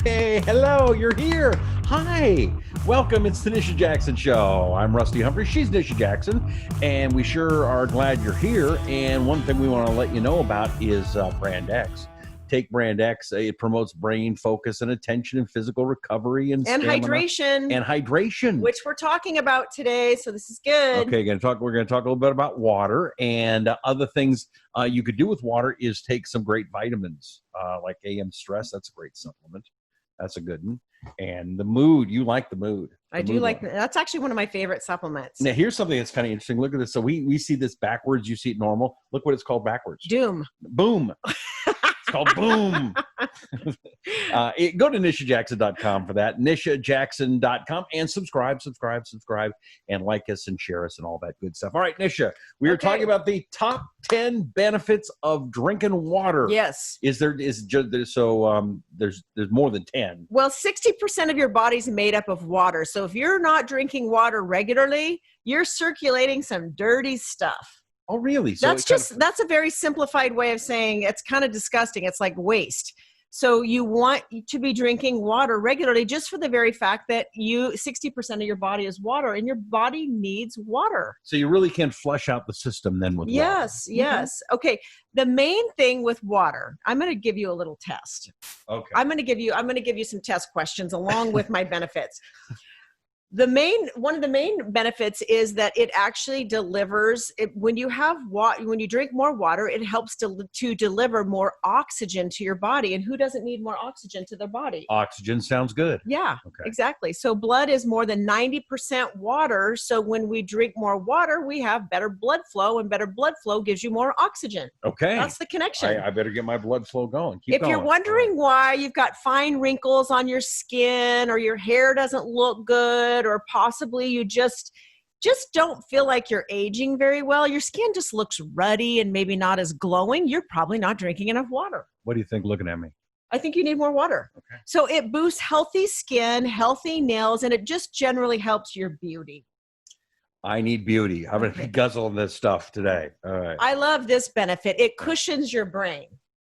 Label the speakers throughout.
Speaker 1: Hey, hello, you're here. Hi, welcome. It's the Nisha Jackson Show. I'm Rusty Humphries. She's Nisha Jackson, and we sure are glad you're here. And one thing we want to let you know about is Brand X. Take Brand X. It promotes brain focus and attention and physical recovery and
Speaker 2: hydration.
Speaker 1: And hydration.
Speaker 2: Which we're talking about today, so this is good.
Speaker 1: Okay, we're going to talk a little bit about water and other things you could do with water is take some great vitamins like AM Stress. That's a great supplement. That's a good one. And the mood, you like the mood.
Speaker 2: I do like that. That's actually one of my favorite supplements.
Speaker 1: Now, here's something that's kind of interesting. Look at this. So we see this backwards. You see it normal. Look what it's called backwards.
Speaker 2: Doom.
Speaker 1: Boom. It's called boom. Go to nishajackson.com for that. nishajackson.com and subscribe, and like us and share us and all that good stuff. All right, Nisha, we are talking about the top 10 benefits of drinking water.
Speaker 2: Yes.
Speaker 1: There's more than 10.
Speaker 2: Well, 60% of your body's made up of water. So if you're not drinking water regularly, you're circulating some dirty stuff.
Speaker 1: Oh, really? So
Speaker 2: that's a very simplified way of saying it's kind of disgusting. It's like waste. So you want to be drinking water regularly just for the very fact that 60% of your body is water and your body needs water.
Speaker 1: So you really can flush out the system then with water.
Speaker 2: Yes. Okay. The main thing with water, I'm going to give you a little test.
Speaker 1: Okay.
Speaker 2: I'm going to give you some test questions along with my benefits. One of the main benefits is that it actually delivers when you drink more water, it helps to deliver more oxygen to your body. And who doesn't need more oxygen to their body?
Speaker 1: Oxygen sounds good.
Speaker 2: Yeah, okay. Exactly. So blood is more than 90% water. So when we drink more water, we have better blood flow, and better blood flow gives you more oxygen.
Speaker 1: Okay.
Speaker 2: That's the connection.
Speaker 1: I better get my blood flow going.
Speaker 2: If you're wondering why you've got fine wrinkles on your skin or your hair doesn't look good, or possibly you just don't feel like you're aging very well, your skin just looks ruddy and maybe not as glowing, you're probably not drinking enough water.
Speaker 1: What do you think looking at me?
Speaker 2: I think you need more water. Okay. So it boosts healthy skin, healthy nails, and it just generally helps your beauty.
Speaker 1: I need beauty. I'm going to be guzzling this stuff today. All right.
Speaker 2: I love this benefit. It cushions your brain.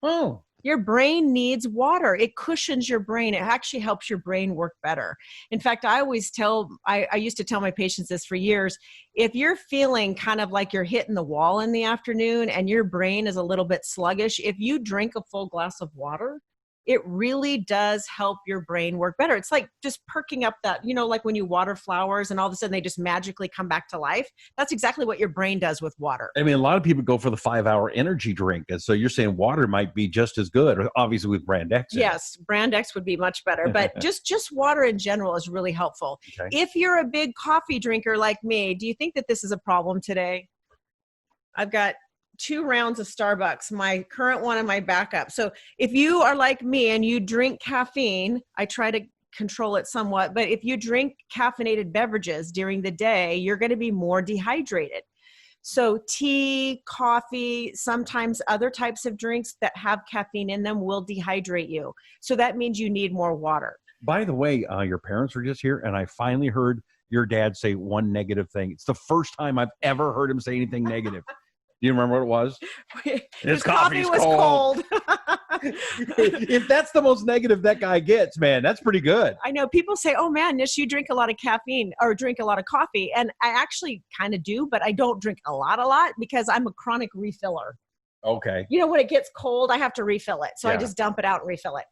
Speaker 1: Oh.
Speaker 2: Your brain needs water. It cushions your brain. It actually helps your brain work better. In fact, I used to tell my patients this for years. If you're feeling kind of like you're hitting the wall in the afternoon and your brain is a little bit sluggish, if you drink a full glass of water, it really does help your brain work better. It's like just perking up that, like when you water flowers and all of a sudden they just magically come back to life. That's exactly what your brain does with water.
Speaker 1: I mean, a lot of people go for the 5-hour energy drink. And so you're saying water might be just as good, obviously with Brand X.
Speaker 2: Yes, Brand X would be much better, but just water in general is really helpful. Okay. If you're a big coffee drinker like me, do you think that this is a problem today? I've got 2 rounds of Starbucks, my current one and my backup. So if you are like me and you drink caffeine, I try to control it somewhat, but if you drink caffeinated beverages during the day, you're going to be more dehydrated. So tea, coffee, sometimes other types of drinks that have caffeine in them will dehydrate you. So that means you need more water.
Speaker 1: By the way, your parents were just here and I finally heard your dad say one negative thing. It's the first time I've ever heard him say anything negative. Do you remember what it was?
Speaker 2: His coffee was cold.
Speaker 1: If that's the most negative that guy gets, man, that's pretty good.
Speaker 2: I know. People say, oh man, Nish, you drink a lot of caffeine or drink a lot of coffee. And I actually kind of do, but I don't drink a lot because I'm a chronic refiller.
Speaker 1: Okay.
Speaker 2: When it gets cold, I have to refill it. So I just dump it out and refill it.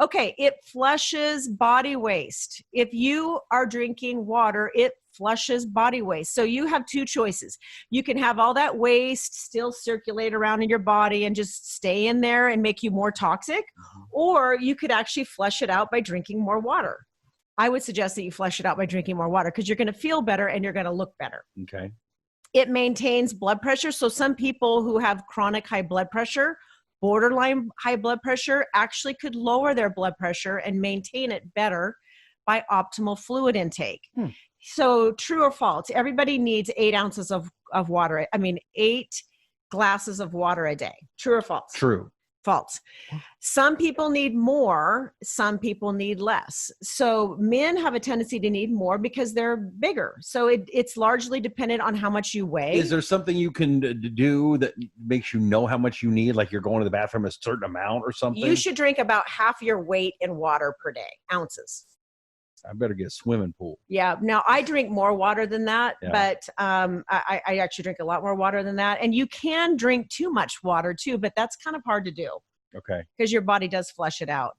Speaker 2: Okay, it flushes body waste. If you are drinking water, it flushes body waste. So you have 2 choices. You can have all that waste still circulate around in your body and just stay in there and make you more toxic, or you could actually flush it out by drinking more water. I would suggest that you flush it out by drinking more water because you're going to feel better and you're going to look better.
Speaker 1: Okay.
Speaker 2: It maintains blood pressure. So some people who have chronic high blood pressure, borderline high blood pressure, actually could lower their blood pressure and maintain it better by optimal fluid intake. So true or false, everybody needs 8 ounces of water. 8 glasses of water a day. True or false?
Speaker 1: True.
Speaker 2: False. Some people need more, some people need less. So men have a tendency to need more because they're bigger. So it's largely dependent on how much you weigh.
Speaker 1: Is there something you can do that makes you know how much you need? Like you're going to the bathroom a certain amount or something?
Speaker 2: You should drink about half your weight in water per day, ounces.
Speaker 1: I better get a swimming pool.
Speaker 2: Yeah. Now I drink more water than that, but I actually drink a lot more water than that. And you can drink too much water too, but that's kind of hard to do.
Speaker 1: Okay.
Speaker 2: Because your body does flush it out.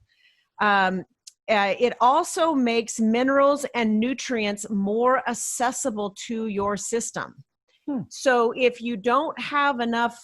Speaker 2: It also makes minerals and nutrients more accessible to your system. So if you don't have enough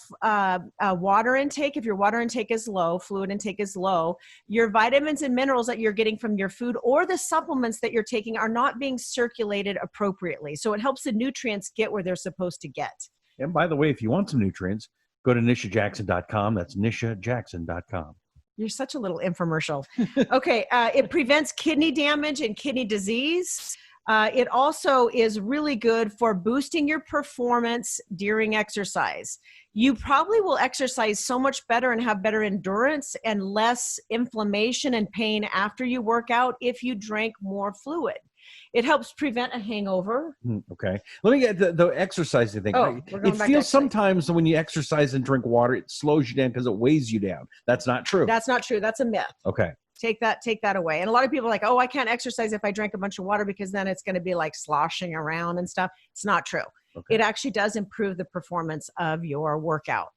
Speaker 2: water intake, if your water intake is low, fluid intake is low, your vitamins and minerals that you're getting from your food or the supplements that you're taking are not being circulated appropriately. So it helps the nutrients get where they're supposed to get.
Speaker 1: And by the way, if you want some nutrients, go to nishajackson.com. That's nishajackson.com.
Speaker 2: You're such a little infomercial. Okay. It prevents kidney damage and kidney disease. It also is really good for boosting your performance during exercise. You probably will exercise so much better and have better endurance and less inflammation and pain after you work out if you drank more fluid. It helps prevent a hangover.
Speaker 1: Okay. Let me get the exercising thing. It feels sometimes when you exercise and drink water, it slows you down because it weighs you down. That's not true.
Speaker 2: That's not true. That's a myth.
Speaker 1: Okay.
Speaker 2: Take that away. And a lot of people are like, oh, I can't exercise if I drink a bunch of water because then it's going to be like sloshing around and stuff. It's not true. Okay. It actually does improve the performance of your workout.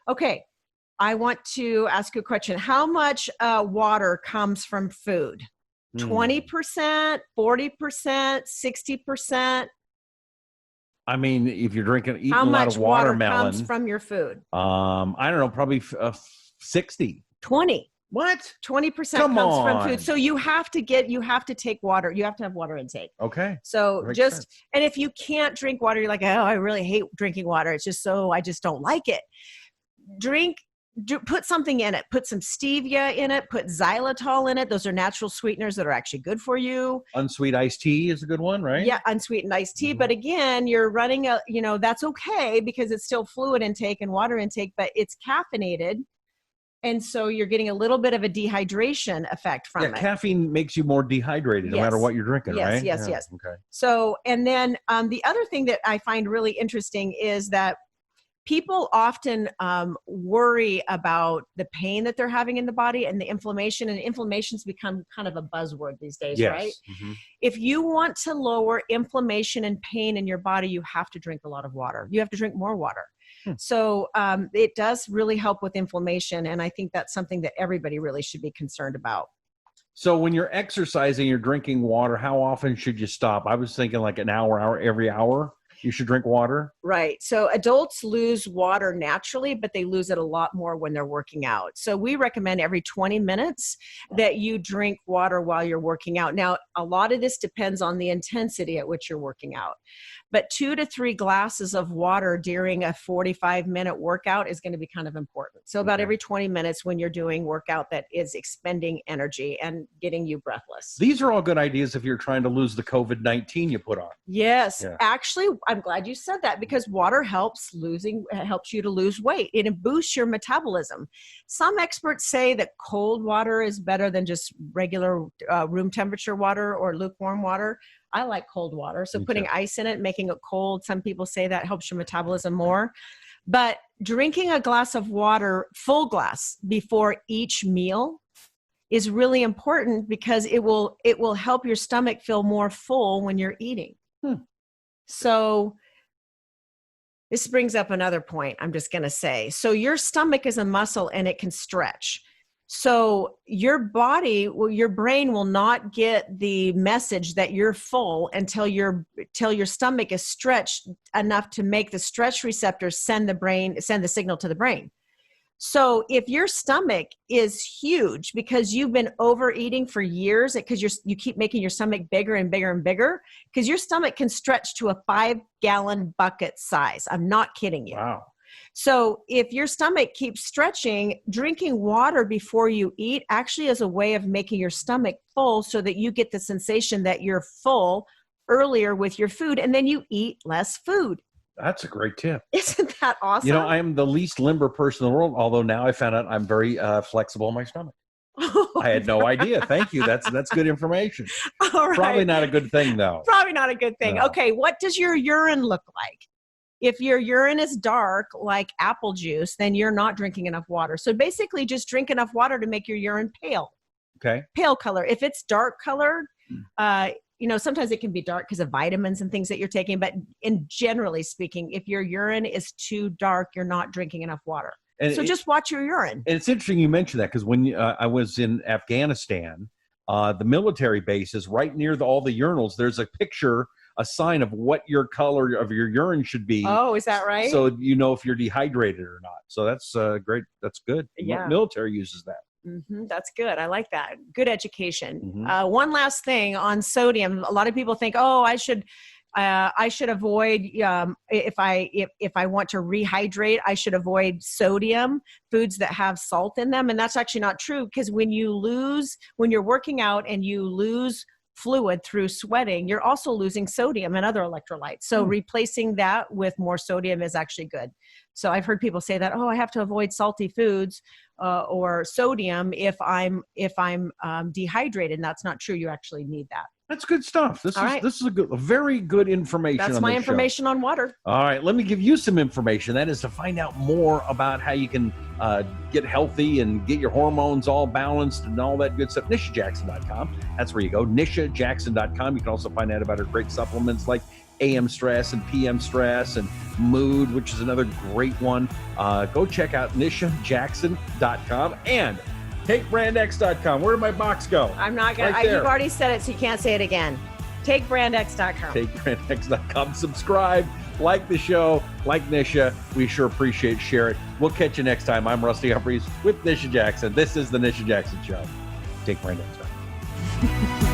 Speaker 2: Okay. I want to ask you a question. How much water comes from food? 20%, 40%, 60%?
Speaker 1: I mean, if you're eating
Speaker 2: a lot of watermelon.
Speaker 1: How much water
Speaker 2: comes from your food?
Speaker 1: I don't know, probably 60.
Speaker 2: 20.
Speaker 1: What?
Speaker 2: 20% comes from food. So you have to take water. You have to have water intake.
Speaker 1: Okay.
Speaker 2: So and if you can't drink water, you're like, oh, I really hate drinking water. It's just I just don't like it. Put something in it. Put some stevia in it. Put xylitol in it. Those are natural sweeteners that are actually good for you.
Speaker 1: Unsweet iced tea is a good one, right?
Speaker 2: Yeah, unsweetened iced tea. Mm-hmm. But again, you're running that's okay because it's still fluid intake and water intake, but it's caffeinated. And so you're getting a little bit of a dehydration effect from it.
Speaker 1: Caffeine makes you more dehydrated no matter what you're drinking, right?
Speaker 2: Yes.
Speaker 1: Okay.
Speaker 2: So, and then the other thing that I find really interesting is that people often worry about the pain that they're having in the body and the inflammation, and inflammation's become kind of a buzzword these days, right? Mm-hmm. If you want to lower inflammation and pain in your body, you have to drink a lot of water. You have to drink more water. So it does really help with inflammation. And I think that's something that everybody really should be concerned about.
Speaker 1: So when you're exercising, you're drinking water, how often should you stop? I was thinking like an hour, every hour. You should drink water?
Speaker 2: Right. So adults lose water naturally, but they lose it a lot more when they're working out. So we recommend every 20 minutes that you drink water while you're working out. Now, a lot of this depends on the intensity at which you're working out. But 2 to 3 glasses of water during a 45-minute workout is going to be kind of important. So about every 20 minutes when you're doing workout that is expending energy and getting you breathless.
Speaker 1: These are all good ideas if you're trying to lose the COVID-19 you put on.
Speaker 2: Yes. Yeah. Actually, I'm glad you said that because water helps you to lose weight. It boosts your metabolism. Some experts say that cold water is better than just regular room temperature water or lukewarm water. I like cold water. So putting ice in it, making it cold, some people say that helps your metabolism more. But drinking a glass of water, full glass, before each meal is really important because it will help your stomach feel more full when you're eating. So this brings up another point I'm just going to say. So your stomach is a muscle and it can stretch. So your brain will not get the message that you're full until your stomach is stretched enough to make the stretch receptors send the signal to the brain. So if your stomach is huge because you've been overeating for years, because you keep making your stomach bigger and bigger and bigger, because your stomach can stretch to a 5-gallon bucket size. I'm not kidding you.
Speaker 1: Wow.
Speaker 2: So if your stomach keeps stretching, drinking water before you eat actually is a way of making your stomach full so that you get the sensation that you're full earlier with your food, and then you eat less food.
Speaker 1: That's a great tip.
Speaker 2: Isn't that awesome?
Speaker 1: You know, I am the least limber person in the world, although now I found out I'm very flexible in my stomach. I had no idea. Thank you. That's good information.
Speaker 2: All right.
Speaker 1: Probably not a good thing, though.
Speaker 2: Probably not a good thing.
Speaker 1: No.
Speaker 2: Okay, what does your urine look like? If your urine is dark, like apple juice, then you're not drinking enough water. So basically, just drink enough water to make your urine pale.
Speaker 1: Okay.
Speaker 2: Pale color. If it's dark colored, sometimes it can be dark because of vitamins and things that you're taking. But generally speaking, if your urine is too dark, you're not drinking enough water. So just watch your urine.
Speaker 1: And it's interesting you mentioned that, because when I was in Afghanistan, the military bases, right near all the urinals, there's a picture, a sign of what your color of your urine should be.
Speaker 2: Oh, is that right?
Speaker 1: So you know if you're dehydrated or not. So that's great. That's good.
Speaker 2: Yeah.
Speaker 1: Military uses that.
Speaker 2: Mm-hmm. That's good. I like that. Good education.
Speaker 1: Mm-hmm.
Speaker 2: One last thing on sodium. A lot of people think, oh, I should avoid if I want to rehydrate, I should avoid sodium, foods that have salt in them. And that's actually not true, because when you're working out and you lose fluid through sweating, you're also losing sodium and other electrolytes. So replacing that with more sodium is actually good. So I've heard people say that, oh, I have to avoid salty foods or sodium if I'm dehydrated. And that's not true. You actually need that.
Speaker 1: That's good stuff. This is a very good information.
Speaker 2: That's my information on water.
Speaker 1: All right, let me give you some information. That is to find out more about how you can get healthy and get your hormones all balanced and all that good stuff. NishaJackson.com. That's where you go. NishaJackson.com. You can also find out about her great supplements like AM stress and PM stress and mood, which is another great one. Go check out NishaJackson.com and TakeBrandX.com. Where did my box go?
Speaker 2: I'm not going to. You've already said it, so you can't say it again. TakeBrandX.com.
Speaker 1: TakeBrandX.com. Subscribe, like the show, like Nisha. We sure appreciate it. Share it. We'll catch you next time. I'm Rusty Humphries with Nisha Jackson. This is the Nisha Jackson Show. TakeBrandX.com.